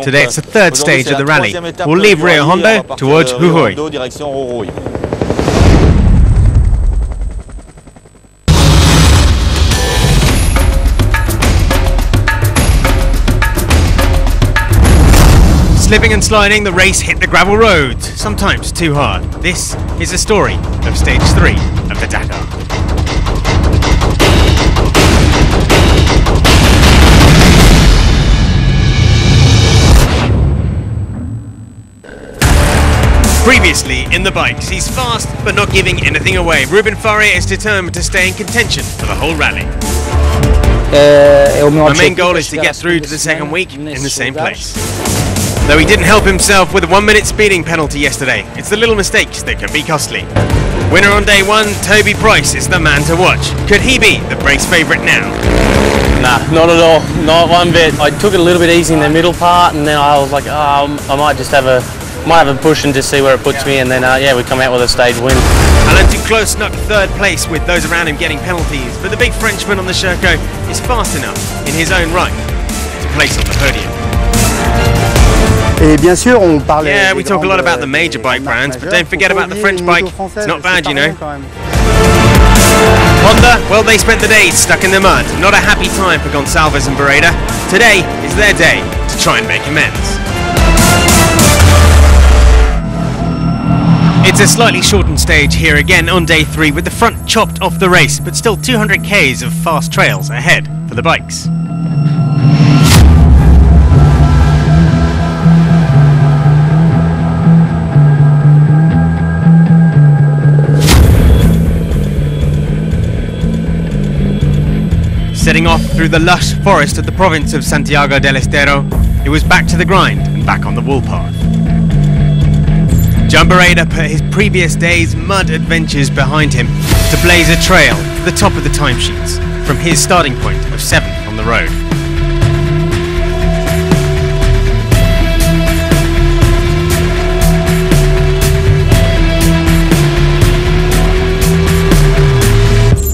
Today it's the third stage of the rally. We'll leave Rio Hondo towards Jujuy. Slipping and sliding, the race hit the gravel roads, sometimes too hard. This is the story of stage 3 of the Dakar. Previously in the bikes, he's fast but not giving anything away. Ruben Faria is determined to stay in contention for the whole rally. My main goal is to get through to the second week in the same place. Though he didn't help himself with a 1-minute speeding penalty yesterday. It's the little mistakes that can be costly. Winner on day 1, Toby Price is the man to watch. Could he be the race favourite now? Nah, not at all. Not one bit. I took it a little bit easy in the middle part, and then I was like, I might just have a push and just see where it puts me, and then yeah, we come out with a stage win. Alain Duclos snuck third place with those around him getting penalties, but the big Frenchman on the Sherco is fast enough in his own right to place on the podium. Yeah, we talk a lot about the major bike brands, but don't forget about the French bike. It's not bad, you know. Honda, well, they spent the day stuck in the mud. Not a happy time for Gonçalves and Bereda. Today is their day to try and make amends. It's a slightly shortened stage here again on day 3 with the front chopped off the race, but still 200 k's of fast trails ahead for the bikes. Setting off through the lush forest of the province of Santiago del Estero, it was back to the grind and back on the wool path. John Bereda put his previous day's mud adventures behind him to blaze a trail to the top of the timesheets from his starting point of 7th on the road.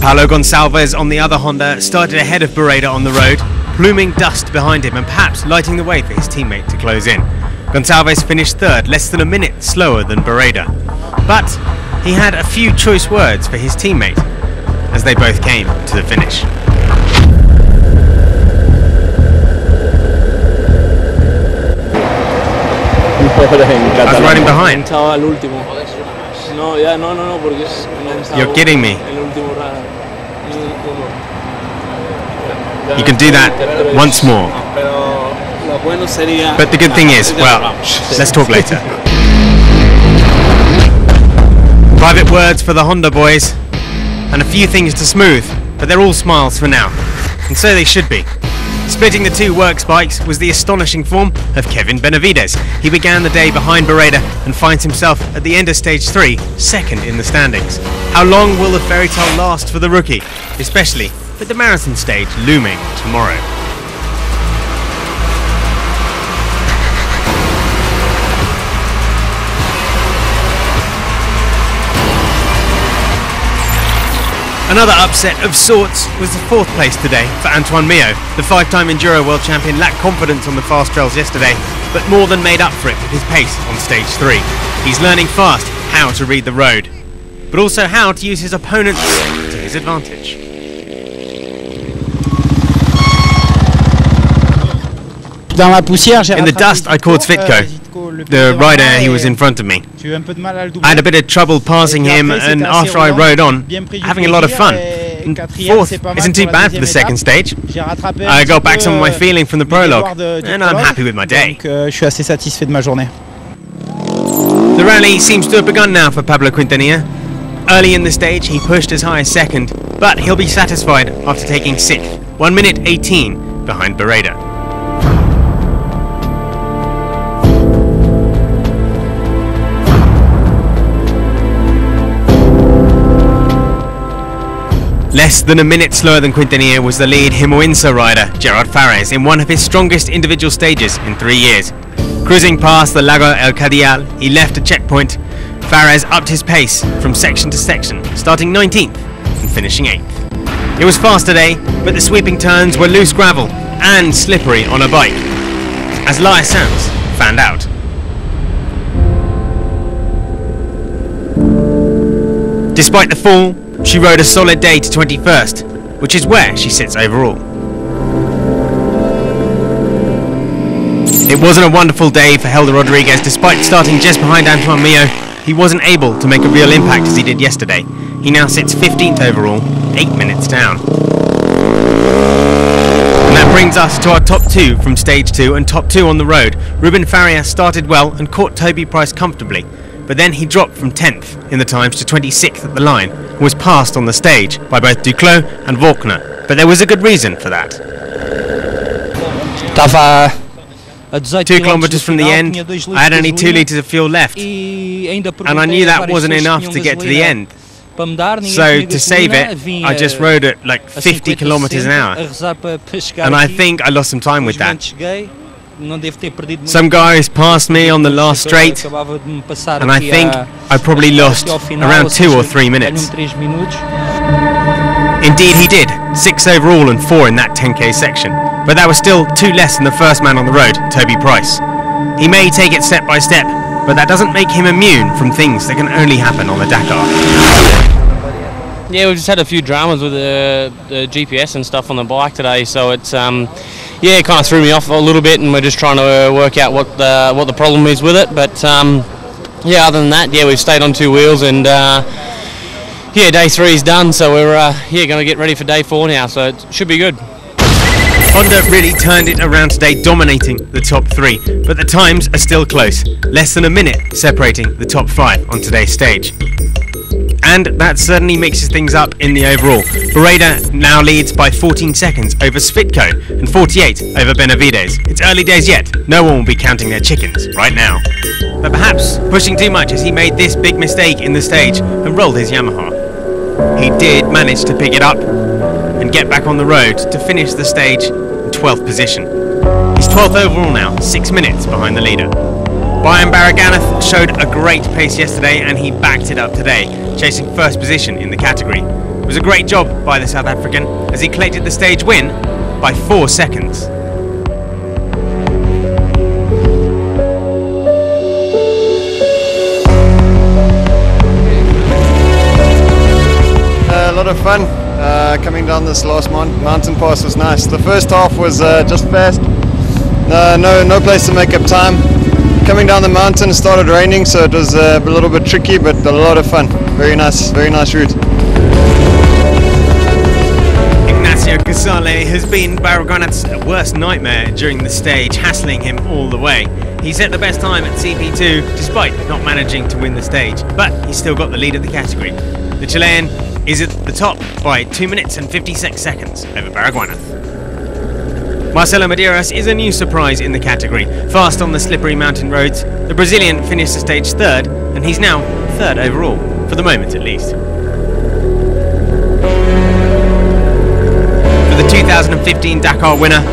Paulo Gonçalves on the other Honda started ahead of Bereda on the road, pluming dust behind him and perhaps lighting the way for his teammate to close in. Gonçalves finished third, less than a minute slower than Bereda. But he had a few choice words for his teammate as they both came to the finish. I was riding behind. You're kidding me. You can do that once more. But the good thing is, well, let's talk later. Private words for the Honda boys, and a few things to smooth, but they're all smiles for now, and so they should be. Splitting the two works bikes was the astonishing form of Kevin Benavides. He began the day behind Bereda and finds himself at the end of stage 3, second in the standings. How long will the fairy tale last for the rookie, especially with the marathon stage looming tomorrow? Another upset of sorts was the 4th place today for Antoine Mio. The 5-time Enduro World Champion lacked confidence on the fast trails yesterday, but more than made up for it with his pace on stage 3. He's learning fast how to read the road, but also how to use his opponents to his advantage. In the dust, I called Svitko, the rider he was in front of me. I had a bit of trouble passing him, and after I rode on, having a lot of fun. And 4th isn't too bad for the second stage. I got back some of my feeling from the prologue, and I'm happy with my day. The rally seems to have begun now for Pablo Quintanilla. Early in the stage, he pushed as high as 2nd, but he'll be satisfied after taking 6th, 1 minute 18 behind Bereda. Less than a minute slower than Quintanilla was the lead Himoinsa rider, Gerard Fares, in one of his strongest individual stages in 3 years. Cruising past the Lago El Cadial, he left a checkpoint. Fares upped his pace from section to section, starting 19th and finishing 8th. It was fast today, but the sweeping turns were loose gravel and slippery on a bike. as Laia Sanz found out. Despite the fall, she rode a solid day to 21st, which is where she sits overall. It wasn't a wonderful day for Helder Rodriguez. Despite starting just behind Antoine Mio, he wasn't able to make a real impact as he did yesterday. He now sits 15th overall, 8 minutes down. And that brings us to our top two from stage 2 and top 2 on the road. Ruben Faria started well and caught Toby Price comfortably, but then he dropped from 10th in the times to 26th at the line and was passed on the stage by both Duclos and Volkner. But there was a good reason for that. 2 kilometres from the end, I had only 2 litres of fuel left, and I knew that wasn't enough to get to the end. So to save it, I just rode at like 50 kilometres an hour, and I think I lost some time with that. Some guys passed me on the last straight, and I think I probably lost around 2 or 3 minutes. Indeed he did, 6 overall and 4 in that 10k section, but that was still 2 less than the first man on the road, Toby Price. He may take it step by step, but that doesn't make him immune from things that can only happen on the Dakar. Yeah, we've just had a few dramas with the GPS and stuff on the bike today, so it's yeah, it kind of threw me off a little bit, and we're just trying to work out what the problem is with it. But yeah, other than that, yeah, we've stayed on 2 wheels, and yeah, day 3 is done, so we're yeah, going to get ready for day 4 now, so it should be good. Honda really turned it around today, dominating the top 3, but the times are still close, less than a minute separating the top 5 on today's stage. And that certainly mixes things up in the overall. Bereda now leads by 14 seconds over Svitko and 48 over Benavides. It's early days yet, no one will be counting their chickens right now. But perhaps pushing too much as he made this big mistake in the stage and rolled his Yamaha. He did manage to pick it up and get back on the road to finish the stage in 12th position. He's 12th overall now, 6 minutes behind the leader. Bayern Baraganath showed a great pace yesterday, and he backed it up today, chasing first position in the category. It was a great job by the South African as he collected the stage win by 4 seconds. A lot of fun. Coming down this last mountain pass was nice. The first half was just fast. No place to make up time. Coming down the mountain, it started raining, so it was a little bit tricky, but a lot of fun. Very nice route. Ignacio Casale has been Baraganath's worst nightmare during the stage, hassling him all the way. He set the best time at CP2 despite not managing to win the stage, but he's still got the lead of the category. The Chilean is at the top by 2 minutes and 56 seconds over Baraganath. Marcelo Medeiros is a new surprise in the category. Fast on the slippery mountain roads, the Brazilian finished the stage 3rd, and he's now 3rd overall, for the moment at least. For the 2015 Dakar winner,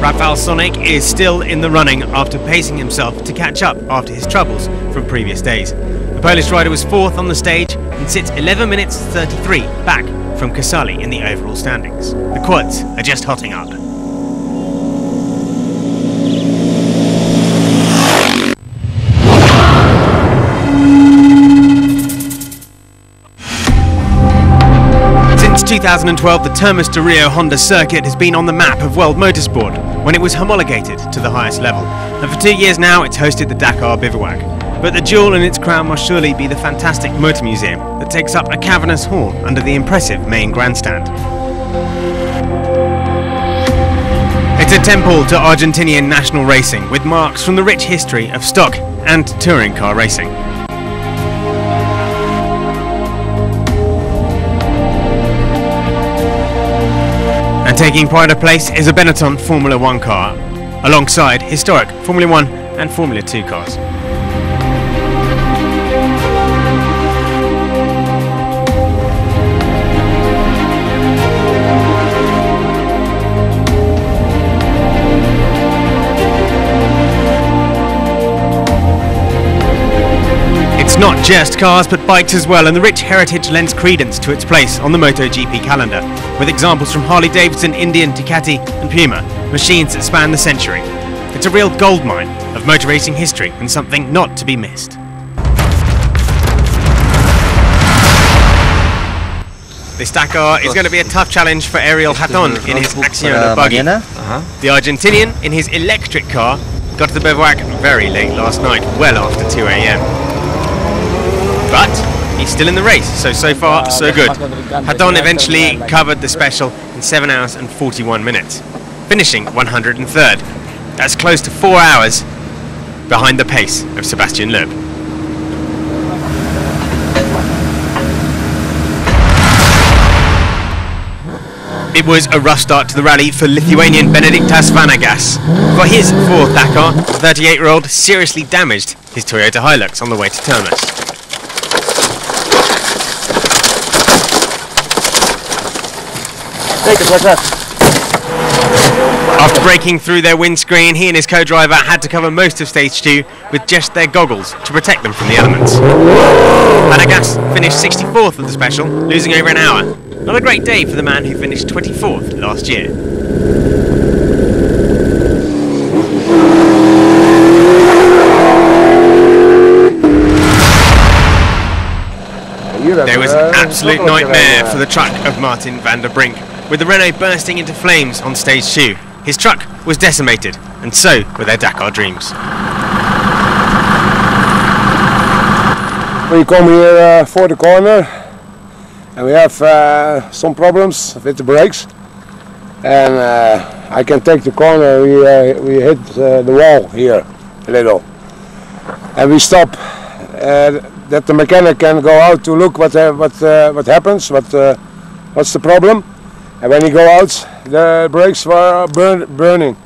Rafał Sonik is still in the running after pacing himself to catch up after his troubles from previous days. The Polish rider was 4th on the stage and sits 11 minutes 33 back from Casale in the overall standings. The quads are just hotting up. Since 2012, the Termas de Rio Honda circuit has been on the map of world motorsport when it was homologated to the highest level. And for 2 years now, it's hosted the Dakar Bivouac. But the jewel in its crown must surely be the fantastic motor museum that takes up a cavernous hall under the impressive main grandstand. It's a temple to Argentinian national racing with marks from the rich history of stock and touring car racing. And taking pride of place is a Benetton Formula 1 car, alongside historic Formula 1 and Formula 2 cars. It's not just cars but bikes as well, and the rich heritage lends credence to its place on the MotoGP calendar, with examples from Harley-Davidson, Indian, Ducati and Puma, machines that span the century. It's a real goldmine of motor racing history and something not to be missed. This Dakar is going to be a tough challenge for Ariel Hatton in his Acciona buggy. The Argentinian, in his electric car, got to the bivouac very late last night, well after 2 AM. But he's still in the race, so far so good. Hatton eventually covered the special in 7 hours and 41 minutes, finishing 103rd. That's close to 4 hours behind the pace of Sebastian Loeb. It was a rough start to the rally for Lithuanian Benediktas Vanagas. For his fourth Dakar, the 38-year-old seriously damaged his Toyota Hilux on the way to Termes. After breaking through their windscreen, he and his co-driver had to cover most of stage 2 with just their goggles to protect them from the elements. Vanagas finished 64th of the special, losing over an hour. Not a great day for the man who finished 24th last year. There was an absolute nightmare for the truck of Martin van der Brink, with the Renault bursting into flames on stage 2. His truck was decimated, and so were their Dakar dreams. We come here for the corner, and we have some problems with the brakes. And I can take the corner. We hit the wall here a little, and we stop. That the mechanic can go out to look what happens, what's the problem. And when he go out, the brakes were burning.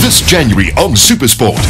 This January on Supersport.